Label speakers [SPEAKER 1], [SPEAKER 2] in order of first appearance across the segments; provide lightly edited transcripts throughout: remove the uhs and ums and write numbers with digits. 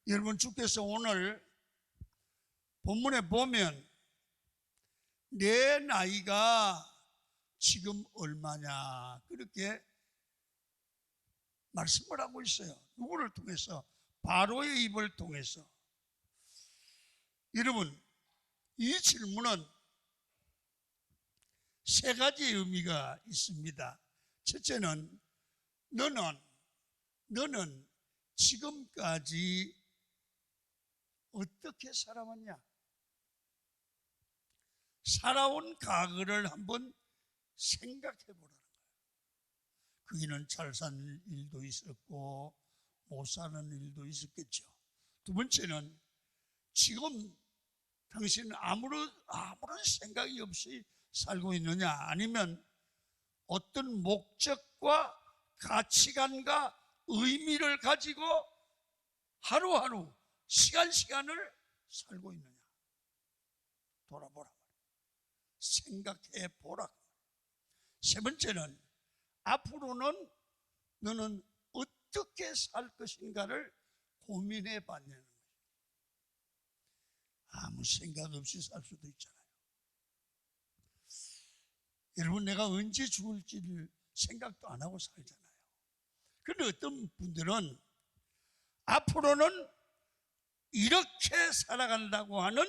[SPEAKER 1] 여러분, 주께서 오늘 본문에 보면 내 나이가 지금 얼마냐 그렇게 말씀을 하고 있어요. 누구를 통해서? 바로의 입을 통해서. 여러분, 이 질문은 세 가지 의미가 있습니다. 첫째는 너는 지금까지 어떻게 살아왔냐? 살아온 과거를 한번 생각해 보라는 거예요. 거기는 잘 사는 일도 있었고 못 사는 일도 있었겠죠. 두 번째는 지금 당신은 아무런 생각이 없이 살고 있느냐, 아니면 어떤 목적과 가치관과 의미를 가지고 하루하루 시간을 살고 있느냐 돌아보라 말이에요. 생각해 보라. 세 번째는 앞으로는 너는 어떻게 살 것인가를 고민해 봤냐는 거예요. 아무 생각 없이 살 수도 있잖아요. 여러분, 내가 언제 죽을지를 생각도 안 하고 살잖아요. 그런데 어떤 분들은 앞으로는 이렇게 살아간다고 하는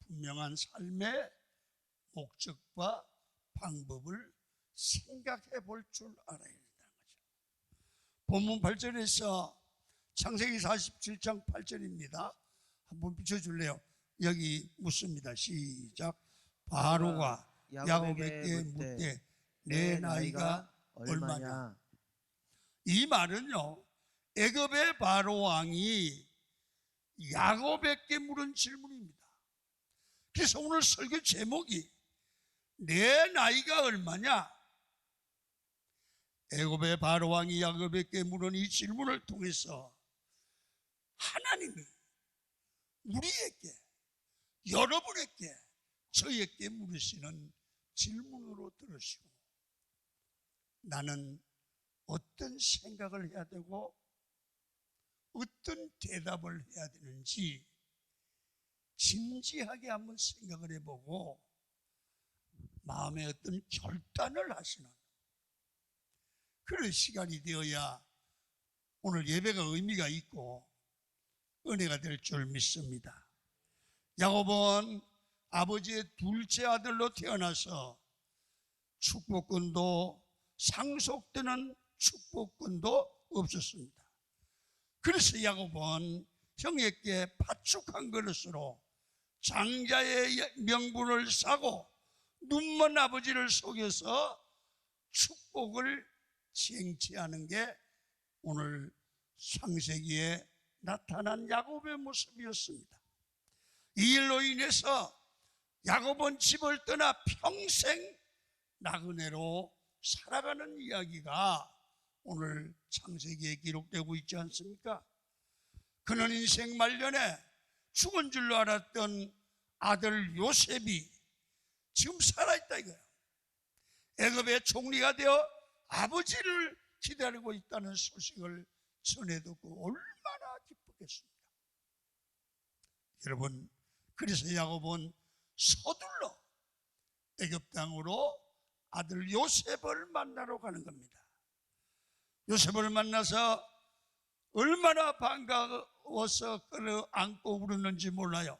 [SPEAKER 1] 분명한 삶의 목적과 방법을 생각해 볼 줄 알아야 된다는 거죠. 본문 8절에서 창세기 47장 8절입니다. 한번 비춰줄래요? 여기 묻습니다. 시작. 바로가 야곱에게 묻되 내 나이가 얼마냐? 이 말은요, 애굽의 바로 왕이 야곱에게 물은 질문입니다. 그래서 오늘 설교 제목이 내 나이가 얼마냐? 애굽의 바로 왕이 야곱에게 물은 이 질문을 통해서 하나님이 우리에게, 여러분에게, 저에게 물으시는 질문으로 들으시고 나는 어떤 생각을 해야 되고 어떤 대답을 해야 되는지 진지하게 한번 생각을 해보고 마음에 어떤 결단을 하시는 그런 시간이 되어야 오늘 예배가 의미가 있고 은혜가 될 줄 믿습니다. 야곱은 아버지의 둘째 아들로 태어나서 축복권도 상속되는 축복권도 없었습니다. 그래서 야곱은 형에게 파축한 그릇으로 장자의 명분을 사고 눈먼 아버지를 속여서 축복을 쟁취하는 게 오늘 창세기에 나타난 야곱의 모습이었습니다. 이 일로 인해서 야곱은 집을 떠나 평생 나그네로 살아가는 이야기가 오늘 창세기에 기록되고 있지 않습니까? 그는 인생 말년에 죽은 줄로 알았던 아들 요셉이 지금 살아있다 이거예요. 애굽의 총리가 되어 아버지를 기다리고 있다는 소식을 전해 듣고 얼마나 기쁘겠습니까? 여러분, 그래서 야곱은 서둘러 애굽 땅으로 아들 요셉을 만나러 가는 겁니다. 요셉을 만나서 얼마나 반가워서 끌어안고 울었는지 몰라요.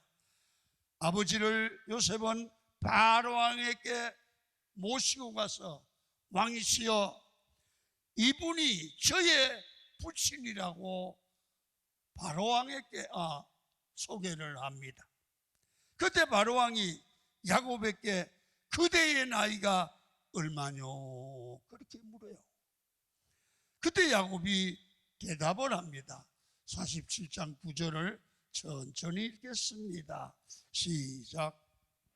[SPEAKER 1] 아버지를 요셉은 바로 왕에게 모시고 가서 왕이시여, 이분이 저의 부친이라고 바로 왕에게 소개를 합니다. 그때 바로 왕이 야곱에게 그대의 나이가 얼마뇨? 그렇게 물어요. 그때 야곱이 대답을 합니다. 47장 9절을 천천히 읽겠습니다. 시작.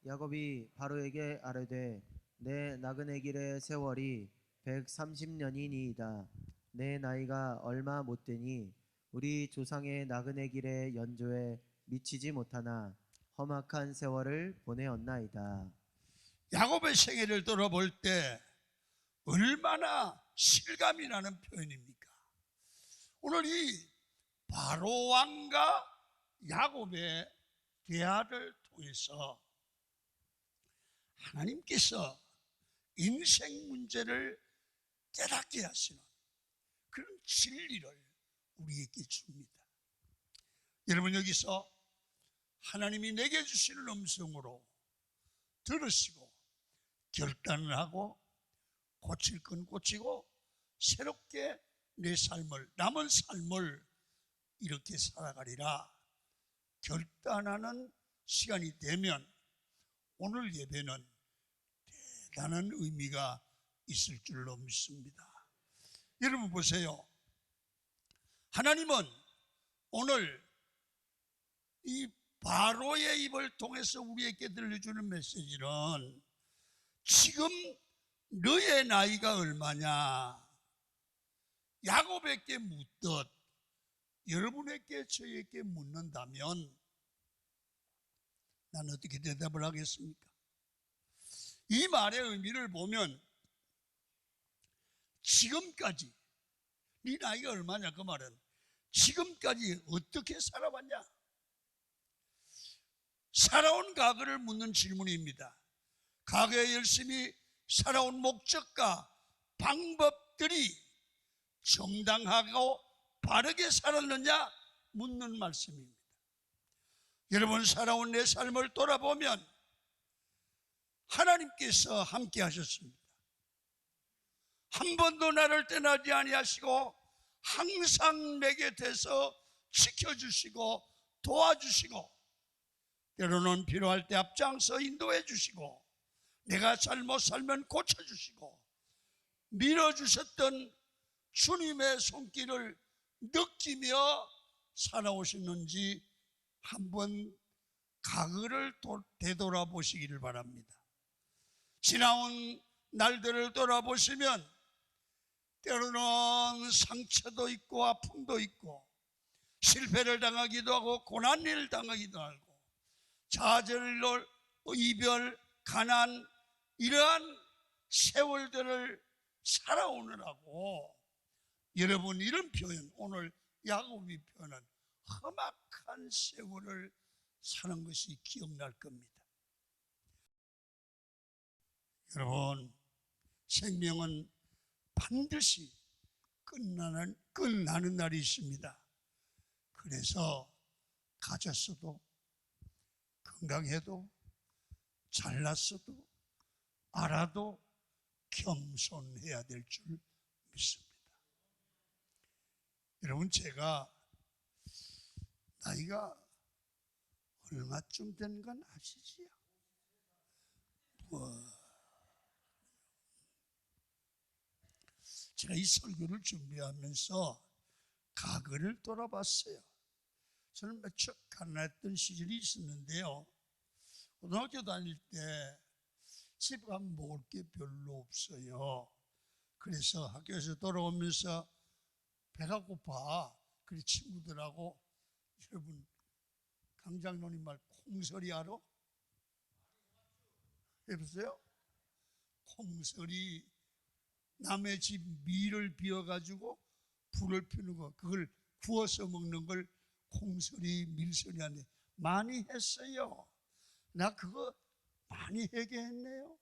[SPEAKER 2] 야곱이 바로에게 아뢰되 내 나그네 길의 세월이 130년이니이다. 내 나이가 얼마 못되니 우리 조상의 나그네 길의 연조에 미치지 못하나 험악한 세월을 보내었나이다.
[SPEAKER 1] 야곱의 생애를 돌아볼 때 얼마나 실감이 나는 표현입니까? 오늘 이 바로 왕과 야곱의 대화를 통해서 하나님께서 인생 문제를 깨닫게 하시는 그런 진리를 우리에게 줍니다. 여러분, 여기서 하나님이 내게 주시는 음성으로 들으시고 결단을 하고 고칠 건 고치고 새롭게 내 삶을, 남은 삶을 이렇게 살아가리라 결단하는 시간이 되면 오늘 예배는 대단한 의미가 있을 줄로 믿습니다. 여러분 보세요. 하나님은 오늘 이 바로의 입을 통해서 우리에게 들려주는 메시지는 지금 너의 나이가 얼마냐 야곱에게 묻듯 여러분에게 저에게 묻는다면 난 어떻게 대답을 하겠습니까? 이 말의 의미를 보면 지금까지 네 나이가 얼마냐 그 말은 지금까지 어떻게 살아왔냐 살아온 과거를 묻는 질문입니다. 과거에 열심히 살아온 목적과 방법들이 정당하고 바르게 살았느냐 묻는 말씀입니다. 여러분, 살아온 내 삶을 돌아보면 하나님께서 함께 하셨습니다. 한 번도 나를 떠나지 아니하시고 항상 내 곁에서 지켜주시고 도와주시고 때로는 필요할 때 앞장서 인도해 주시고 내가 잘못 살면 고쳐주시고 밀어주셨던 주님의 손길을 느끼며 살아오셨는지 한번 과거를 되돌아보시기를 바랍니다. 지나온 날들을 돌아보시면 때로는 상처도 있고 아픔도 있고 실패를 당하기도 하고 고난을 당하기도 하고 좌절, 이별, 가난 이러한 세월들을 살아오느라고 여러분 이런 표현 오늘 야곱이 표현한 험악한 세월을 사는 것이 기억날 겁니다. 여러분 생명은 반드시 끝나는 날이 있습니다. 그래서 가졌어도 건강해도 잘났어도 알아도 겸손해야 될 줄 믿습니다. 여러분 제가 나이가 얼마쯤 된 건 아시지요? 제가 이 설교를 준비하면서 과거를 돌아봤어요. 저는 몇척 가난했던 시절이 있었는데요. 고등학교 다닐 때 집에 가면 먹을 게 별로 없어요. 그래서 학교에서 돌아오면서 배가 고파. 그래 친구들하고 여러분 강장로님 말 콩설이 알아? 해보세요. 콩설이 남의 집 밀을 비워가지고 불을 피우는 거 그걸 구워서 먹는 걸 콩설이 밀설이 하네. 많이 했어요. 나 그거 많이 하게 했네요.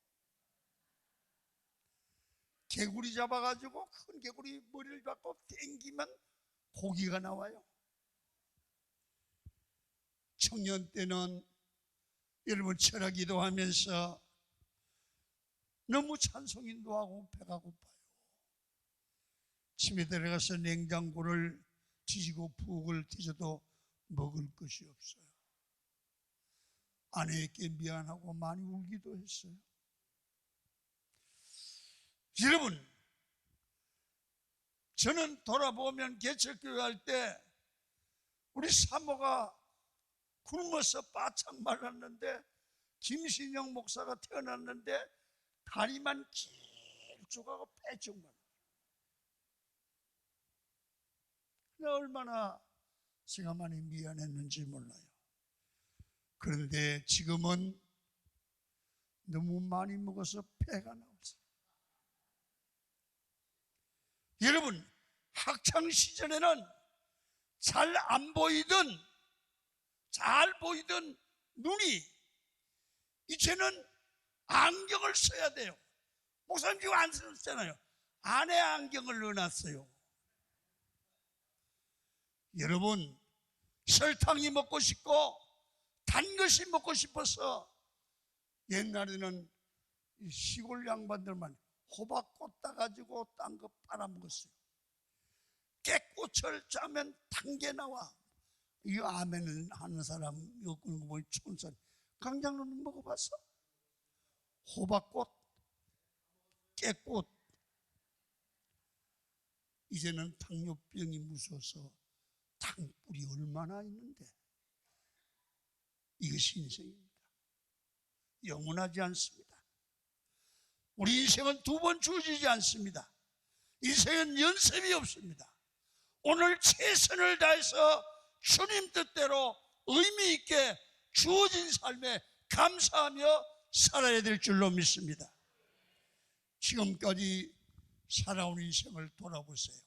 [SPEAKER 1] 개구리 잡아가지고 큰 개구리 머리를 잡고 땡기면 고기가 나와요. 청년 때는 여러분 철학기도 하면서 너무 찬송인도 하고 배가 고파요. 집에 들어가서 냉장고를 뒤지고 푹을 뒤져도 먹을 것이 없어요. 아내에게 미안하고 많이 울기도 했어요. 여러분 저는 돌아보면 개척교회 할 때 우리 사모가 굶어서 바짝 말랐는데 김신영 목사가 태어났는데 다리만 길쭉하고 폐쭉만. 얼마나 제가 많이 미안했는지 몰라요. 그런데 지금은 너무 많이 먹어서 폐가 나왔어요. 여러분 학창시절에는 잘 안 보이던, 잘 보이던 눈이 이제는 안경을 써야 돼요. 목사님 지금 안 쓰잖아요. 안에 안경을 넣어놨어요. 여러분, 설탕이 먹고 싶고 단 것이 먹고 싶어서 옛날에는 시골 양반들만 호박꽃 따가지고 딴 거 빨아먹었어요. 깨꽃을 짜면 단 게 나와. 이 아멘을 하는 사람, 이거 뭐 촌산 강장로는 먹어봤어? 호박꽃, 깨꽃. 이제는 당뇨병이 무서워서 당뿔이 얼마나 있는데, 이것이 인생입니다. 영원하지 않습니다. 우리 인생은 두 번 주어지지 않습니다. 인생은 연습이 없습니다. 오늘 최선을 다해서 주님 뜻대로 의미 있게 주어진 삶에 감사하며 살아야 될 줄로 믿습니다. 지금까지 살아온 인생을 돌아보세요.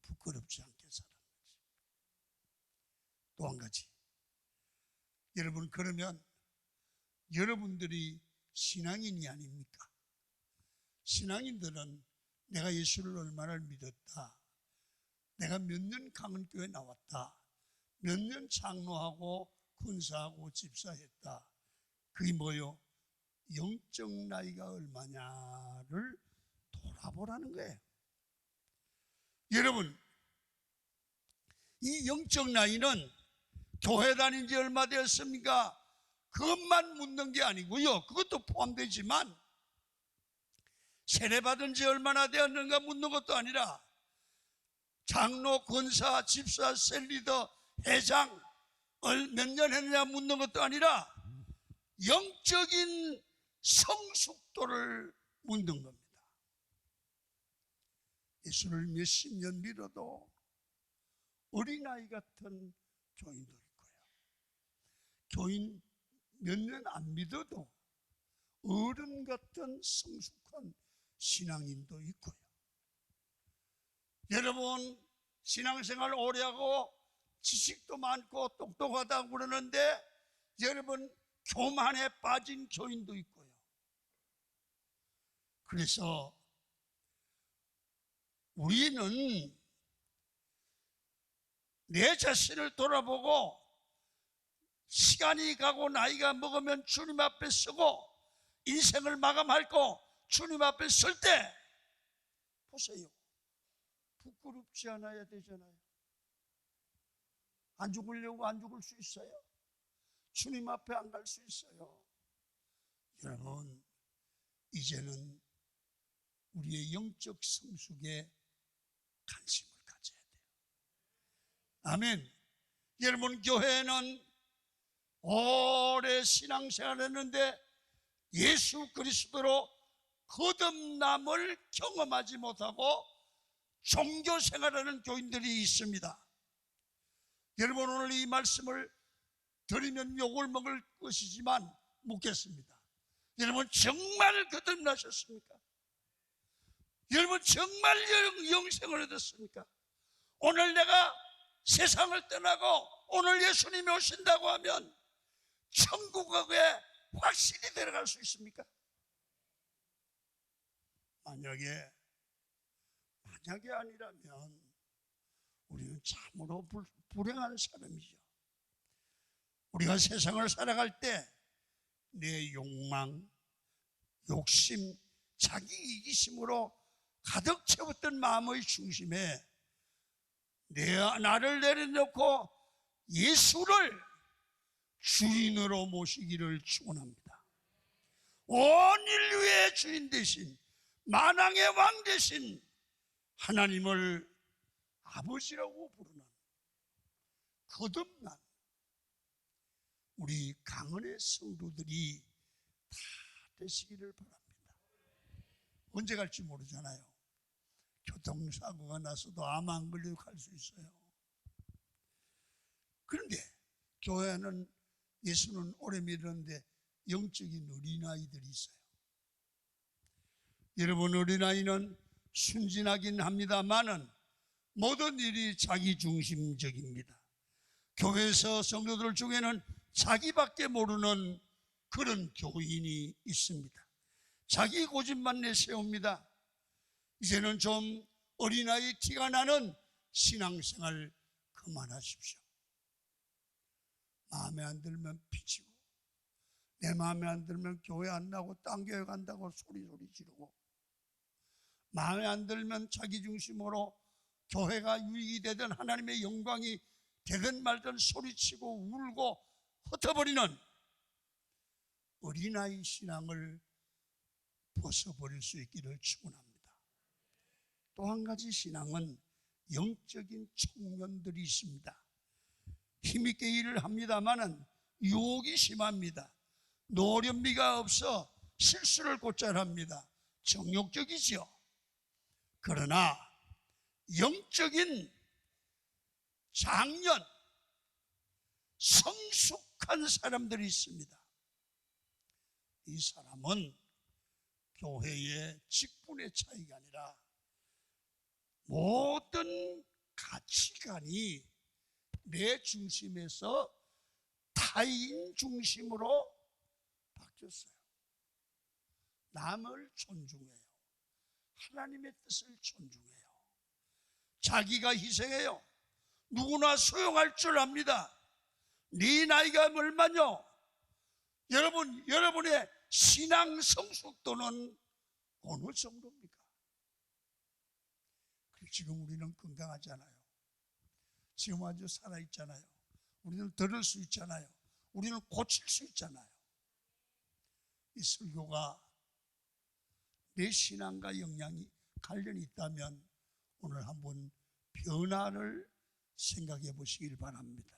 [SPEAKER 1] 부끄럽지 않게 살았는지. 또 한 가지, 여러분, 그러면 여러분들이 신앙인이 아닙니까? 신앙인들은 내가 예수를 얼마나 믿었다, 내가 몇 년 강은교회 나왔다, 몇 년 장로하고 군사하고 집사했다, 그게 뭐요? 영적 나이가 얼마냐를 돌아보라는 거예요. 여러분, 이 영적 나이는 교회 다닌 지 얼마 되었습니까? 그것만 묻는 게 아니고요, 그것도 포함되지만 세례받은 지 얼마나 되었는가 묻는 것도 아니라 장로, 권사, 집사, 셀리더, 회장 몇 년 했느냐 묻는 것도 아니라 영적인 성숙도를 묻는 겁니다. 예수를 몇십 년 믿어도 어린아이 같은 교인도 있고요, 교인 몇 년 안 믿어도 어른 같은 성숙한 신앙인도 있고요. 여러분, 신앙생활 오래 하고 지식도 많고 똑똑하다고 그러는데 여러분, 교만에 빠진 교인도 있고요. 그래서 우리는 내 자신을 돌아보고 시간이 가고 나이가 먹으면 주님 앞에 서고 인생을 마감하고 주님 앞에 설 때 보세요, 부끄럽지 않아야 되잖아요. 안 죽으려고 안 죽을 수 있어요? 주님 앞에 안 갈 수 있어요? 여러분, 이제는 우리의 영적 성숙에 관심을 가져야 돼요. 아멘. 여러분, 교회는 오래 신앙생활을 했는데 예수 그리스도로 거듭남을 경험하지 못하고 종교생활하는 교인들이 있습니다. 여러분, 오늘 이 말씀을 드리면 욕을 먹을 것이지만 묻겠습니다. 여러분, 정말 거듭나셨습니까? 여러분, 정말 영생을 얻었습니까? 오늘 내가 세상을 떠나고 오늘 예수님이 오신다고 하면 천국에 확실히 들어갈 수 있습니까? 만약에 아니라면 우리는 참으로 불행한 사람이죠. 우리가 세상을 살아갈 때 내 욕망, 욕심, 자기 이기심으로 가득 채웠던 마음의 중심에 나를 내려놓고 예수를 주인으로 모시기를 축원합니다. 온 인류의 주인 되신, 만왕의 왕 되신 하나님을 아버지라고 부르는 거듭난 우리 강은의 성도들이 다 되시기를 바랍니다. 언제 갈지 모르잖아요. 교통사고가 나서도 암 안 걸리고 갈 수 있어요. 그런데 교회는 예수는 오래 믿었는데 영적인 어린아이들이 있어요. 여러분, 어린아이는 순진하긴 합니다만은 모든 일이 자기중심적입니다. 교회에서 성도들 중에는 자기밖에 모르는 그런 교인이 있습니다. 자기 고집만 내세웁니다. 이제는 좀 어린아이 티가 나는 신앙생활 그만하십시오. 마음에 안 들면 피치고, 내 마음에 안 들면 교회 안 나고 딴 교회 간다고 소리 지르고, 마음에 안 들면 자기 중심으로 교회가 유익이 되든 하나님의 영광이 되든 말든 소리치고 울고 흩어버리는 어린아이 신앙을 벗어버릴 수 있기를 축원합니다. 또 한 가지 신앙은 영적인 청년들이 있습니다. 힘있게 일을 합니다마는 유혹이 심합니다. 노련미가 없어 실수를 곧잘 합니다. 정욕적이죠. 그러나 영적인 장년, 성숙한 사람들이 있습니다. 이 사람은 교회의 직분의 차이가 아니라 모든 가치관이 내 중심에서 타인 중심으로 바뀌었어요. 남을 존중해요. 하나님의 뜻을 존중해요. 자기가 희생해요. 누구나 수용할 줄 압니다. 네 나이가 얼마뇨? 여러분의 신앙 성숙도는 어느 정도입니까? 지금 우리는 건강하잖아요. 지금 아주 살아있잖아요. 우리는 들을 수 있잖아요. 우리는 고칠 수 있잖아요. 이 설교가 내 신앙과 영향이 관련이 있다면 오늘 한번 변화를 생각해 보시길 바랍니다.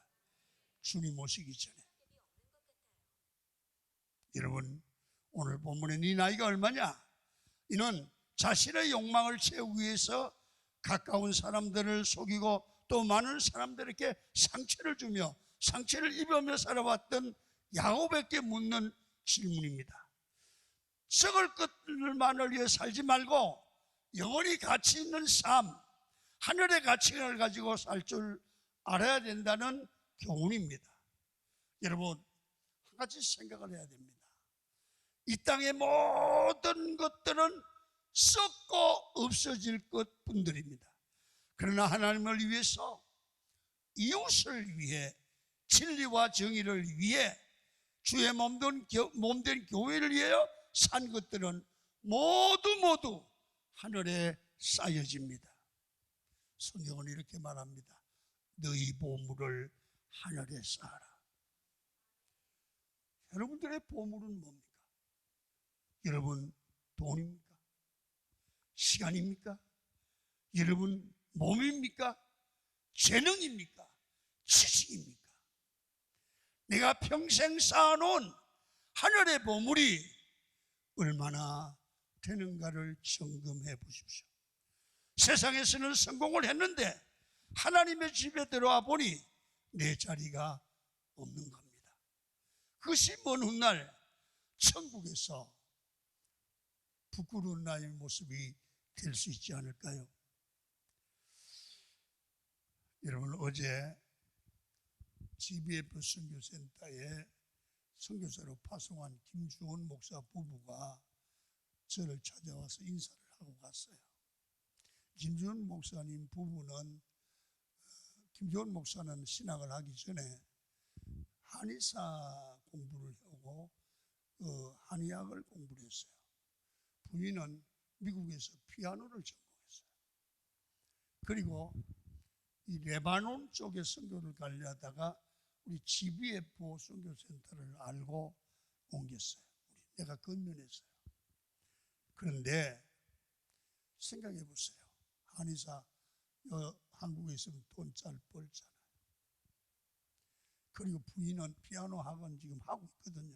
[SPEAKER 1] 주님 오시기 전에. 여러분, 오늘 본문에 네 나이가 얼마냐? 이는 자신의 욕망을 채우기 위해서 가까운 사람들을 속이고 또 많은 사람들에게 상처를 주며 상처를 입으며 살아왔던 야곱에게 묻는 질문입니다. 썩을 것만을 위해 살지 말고 영원히 가치 있는 삶, 하늘의 가치를 가지고 살 줄 알아야 된다는 교훈입니다. 여러분, 한 가지 생각을 해야 됩니다. 이 땅의 모든 것들은 썩고 없어질 것뿐들입니다. 그러나 하나님을 위해서, 이웃을 위해, 진리와 정의를 위해, 주의 몸된 교회를 위하여 산 것들은 모두 하늘에 쌓여집니다. 성경은 이렇게 말합니다. 너희 보물을 하늘에 쌓아라. 여러분들의 보물은 뭡니까? 여러분 돈입니까? 시간입니까? 여러분 몸입니까? 재능입니까? 지식입니까? 내가 평생 쌓아놓은 하늘의 보물이 얼마나 되는가를 점검해 보십시오. 세상에서는 성공을 했는데 하나님의 집에 들어와 보니 내 자리가 없는 겁니다. 그것이 먼 훗날 천국에서 부끄러운 나의 모습이 될 수 있지 않을까요? 여러분, 어제 GBF 선교센터에 선교사로 파송한 김주원 목사 부부가 저를 찾아와서 인사를 하고 갔어요. 김주원 목사님 부부는, 김주원 목사는 신학을 하기 전에 한의사 공부를 하고 한의학을 공부를 했어요. 부인은 미국에서 피아노를 전공했어요. 그리고 이 레바논 쪽에 선교를 가려다가 우리 GBF 선교센터를 알고 옮겼어요. 내가 건면했어요. 그런데 생각해 보세요. 한의사 한국에 있으면 돈 잘 벌잖아요. 그리고 부인은 피아노 학원 지금 하고 있거든요.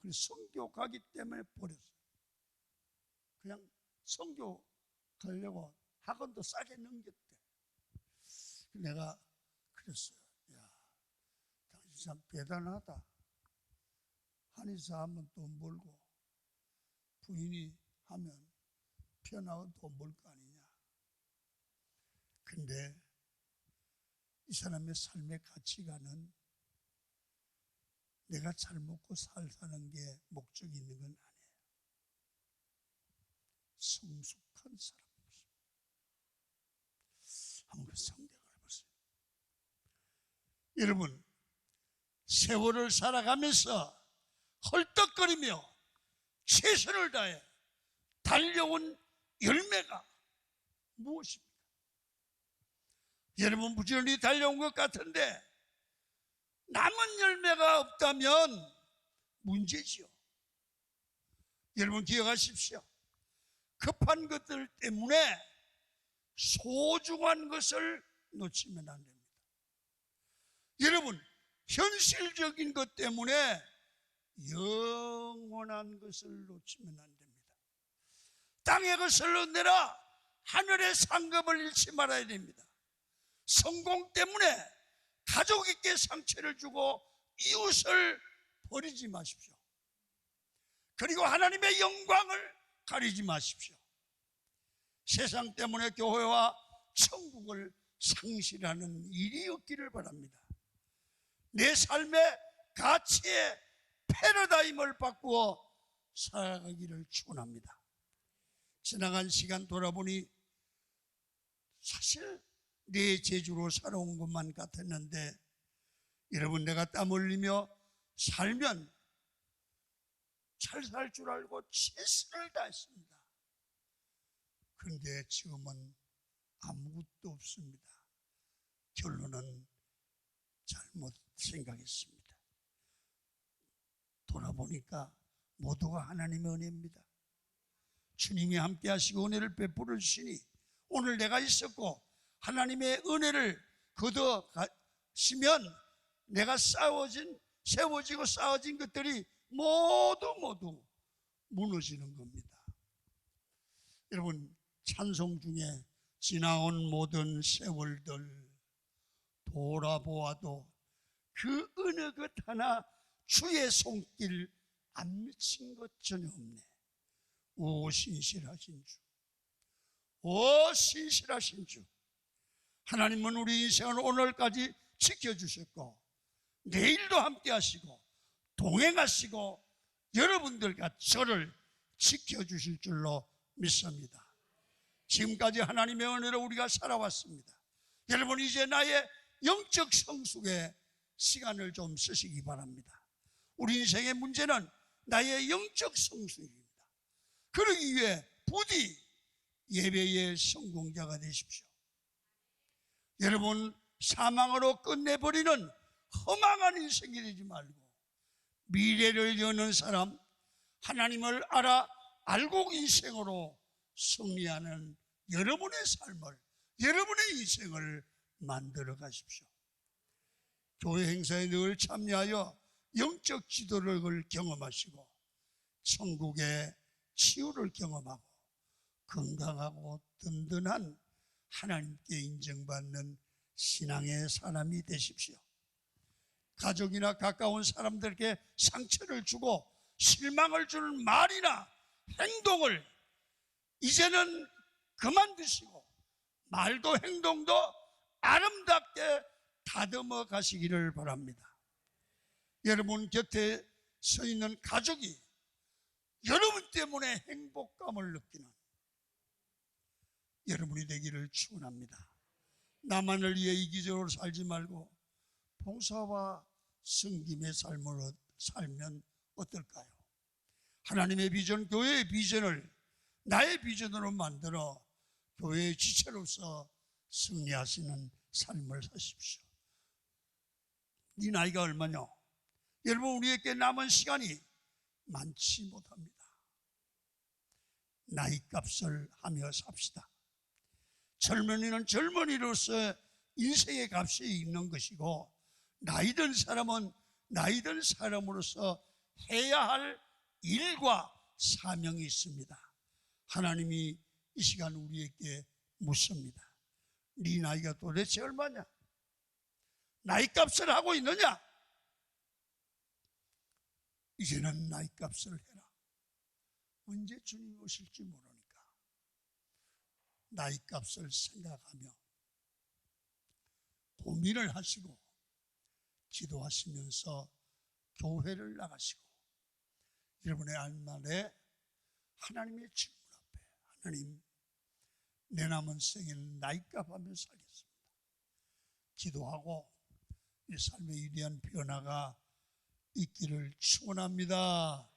[SPEAKER 1] 그래서 선교 가기 때문에 버렸어요. 그냥 선교 가려고 학원도 싸게 넘겼대. 내가 그랬어요. 야, 당신 참 대단하다. 한의사 하면 돈 벌고 부인이 하면 피아노 돈 벌 거 아니냐. 근데 이 사람의 삶의 가치관은 내가 잘 먹고 사는 게 목적이 있는 건 아니에요. 성숙한 사람인 것입니다. 한번 생각을 해보세요. 여러분, 세월을 살아가면서 헐떡거리며 최선을 다해 달려온 열매가 무엇입니까? 여러분, 부지런히 달려온 것 같은데 남은 열매가 없다면 문제지요. 여러분 기억하십시오. 급한 것들 때문에 소중한 것을 놓치면 안 됩니다. 여러분, 현실적인 것 때문에 영원한 것을 놓치면 안 됩니다. 땅의 것을 얻느라 하늘의 상급을 잃지 말아야 됩니다. 성공 때문에 가족에게 상처를 주고 이웃을 버리지 마십시오. 그리고 하나님의 영광을 가리지 마십시오. 세상 때문에 교회와 천국을 상실하는 일이 없기를 바랍니다. 내 삶의 가치의 패러다임을 바꾸어 살아가기를 축원합니다. 지나간 시간 돌아보니 사실 내 재주로 살아온 것만 같았는데, 여러분, 내가 땀 흘리며 살면 잘 살 줄 알고 최선을 다했습니다. 그런데 지금은 아무것도 없습니다. 결론은 잘못 생각했습니다. 돌아보니까 모두가 하나님의 은혜입니다. 주님이 함께 하시고 은혜를 베풀어 주시니 오늘 내가 있었고 하나님의 은혜를 걷어가시면 내가 세워지고 쌓아진 것들이 모두 무너지는 겁니다. 여러분, 찬송 중에 지나온 모든 세월들 돌아보아도 그 어느 것 하나 주의 손길 안 미친 것 전혀 없네. 오 신실하신 주, 오 신실하신 주, 하나님은 우리 인생을 오늘까지 지켜주셨고 내일도 함께 하시고 동행하시고 여러분들과 저를 지켜주실 줄로 믿습니다. 지금까지 하나님의 은혜로 우리가 살아왔습니다. 여러분, 이제 나의 영적 성숙에 시간을 좀 쓰시기 바랍니다. 우리 인생의 문제는 나의 영적 성숙입니다. 그러기 위해 부디 예배의 성공자가 되십시오. 여러분, 사망으로 끝내버리는 허망한 인생이 되지 말고 미래를 여는 사람, 하나님을 알고 인생으로 승리하는 여러분의 삶을, 여러분의 인생을 만들어 가십시오. 교회 행사에 늘 참여하여 영적 지도를 경험하시고 천국의 치유를 경험하고 건강하고 든든한 하나님께 인정받는 신앙의 사람이 되십시오. 가족이나 가까운 사람들에게 상처를 주고 실망을 주는 말이나 행동을 이제는 그만두시고 말도 행동도 아름답게 다듬어 가시기를 바랍니다. 여러분 곁에 서 있는 가족이 여러분 때문에 행복감을 느끼는 여러분이 되기를 축원합니다. 나만을 위해 이기적으로 살지 말고 봉사와 섬김의 삶으로 살면 어떨까요? 하나님의 비전, 교회의 비전을 나의 비전으로 만들어 교회의 지체로서 승리하시는 삶을 사십시오. 네 나이가 얼마냐? 여러분, 우리에게 남은 시간이 많지 못합니다. 나이값을 하며 삽시다. 젊은이는 젊은이로서 인생의 값이 있는 것이고 나이든 사람은 나이든 사람으로서 해야 할 일과 사명이 있습니다. 하나님이 이 시간 우리에게 묻습니다. 네 나이가 도대체 얼마냐? 나이값을 하고 있느냐? 이제는 나이값을 해라. 언제 주님이 오실지 모르니까 나이값을 생각하며 고민을 하시고 기도하시면서 교회를 나가시고 여러분의 알말에 하나님의 질문 앞에 하나님, 내 남은 생에는 나이값 하며 살겠습니다. 기도하고 이 삶의 위대한 변화가 있기를 축원합니다.